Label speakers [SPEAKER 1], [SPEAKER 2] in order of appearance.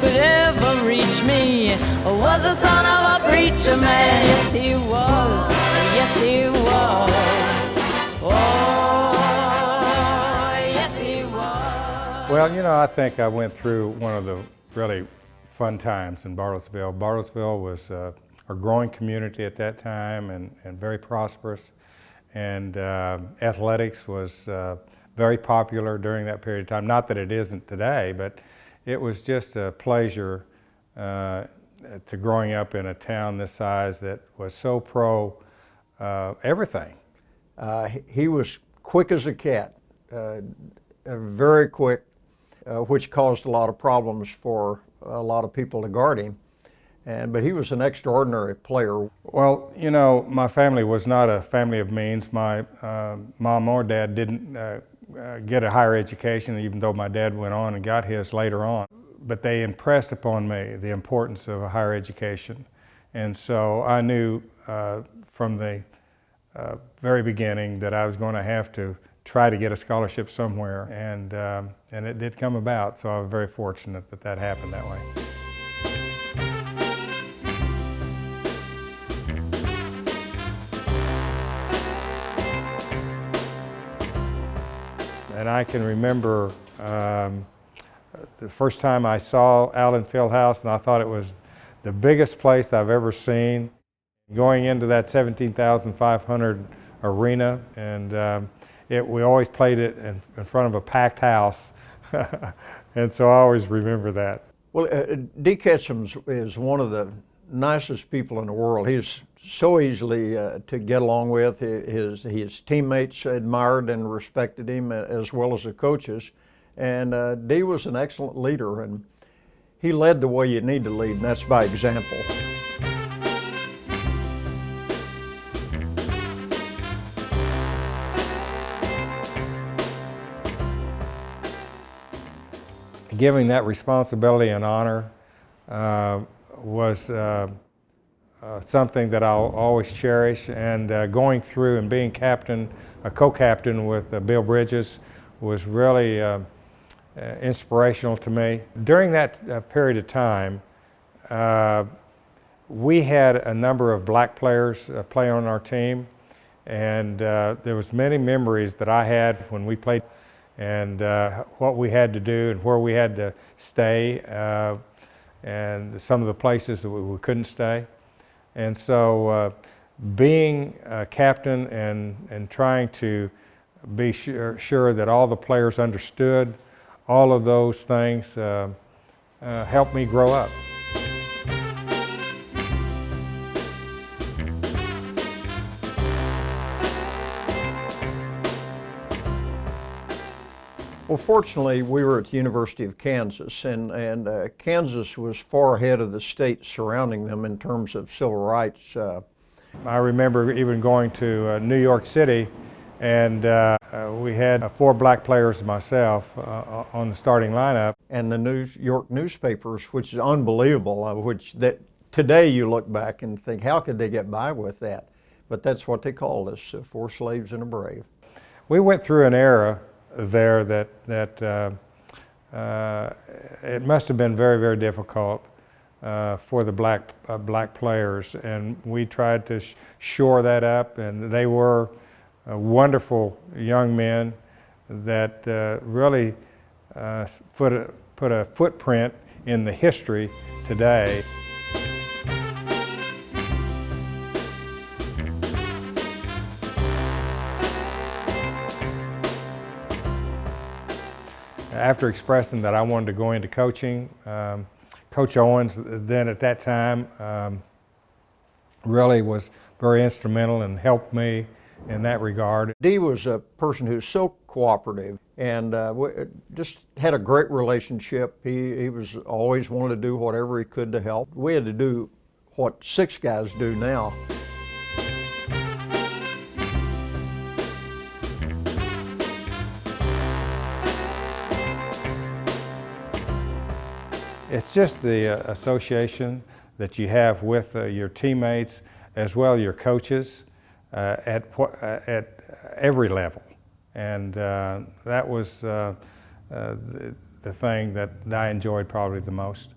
[SPEAKER 1] could ever reach me was the son of a preacher man. Yes, he was. Yes, he was. Oh, yes, he was.
[SPEAKER 2] Well, you know, I think I went through one of the really fun times in Bartlesville. Bartlesville was a growing community at that time and very prosperous. And athletics was very popular during that period of time. Not that it isn't today, but it was just a pleasure to growing up in a town this size that was so pro everything.
[SPEAKER 3] He was quick as a cat, very quick, which caused a lot of problems for a lot of people to guard him. But he was an extraordinary player.
[SPEAKER 2] Well, you know, my family was not a family of means. My mom or dad didn't get a higher education, even though my dad went on and got his later on. But they impressed upon me the importance of a higher education. And so I knew from the very beginning that I was going to have to try to get a scholarship somewhere. And it did come about, so I was very fortunate that that happened that way. And I can remember the first time I saw Allen Fieldhouse, and I thought it was the biggest place I've ever seen. Going into that 17,500 arena, and we always played it in front of a packed house, and so I always remember that.
[SPEAKER 3] Well, Dee Ketchum is one of the nicest people in the world. He's so easily to get along with. His teammates admired and respected him, as well as the coaches. And Dee was an excellent leader, and he led the way you need to lead, and that's by example.
[SPEAKER 2] Giving that responsibility and honor was something that I'll always cherish, and going through and being captain, a co-captain with Bill Bridges was really inspirational to me. During that period of time, we had a number of black players play on our team, and there was many memories that I had when we played, and what we had to do and where we had to stay, and some of the places that we couldn't stay. And so being a captain and trying to be sure that all the players understood all of those things helped me grow up.
[SPEAKER 3] Well, fortunately, we were at the University of Kansas, and Kansas was far ahead of the states surrounding them in terms of civil rights.
[SPEAKER 2] I remember even going to New York City, and we had 4 black players myself on the starting lineup.
[SPEAKER 3] And the New York newspapers, which is unbelievable, that today you look back and think, how could they get by with that? But that's what they called us, 4 slaves and a brave.
[SPEAKER 2] We went through an era there that it must have been very, very difficult for the black players, and we tried to shore that up, and they were wonderful young men that really put a footprint in the history today. After expressing that I wanted to go into coaching, Coach Owens, then at that time, really was very instrumental and helped me in that regard.
[SPEAKER 3] Dee was a person who's so cooperative and just had a great relationship. He was always wanted to do whatever he could to help. We had to do what 6 guys do now.
[SPEAKER 2] It's just the association that you have with your teammates as well as your coaches at every level. And that was the thing that I enjoyed probably the most.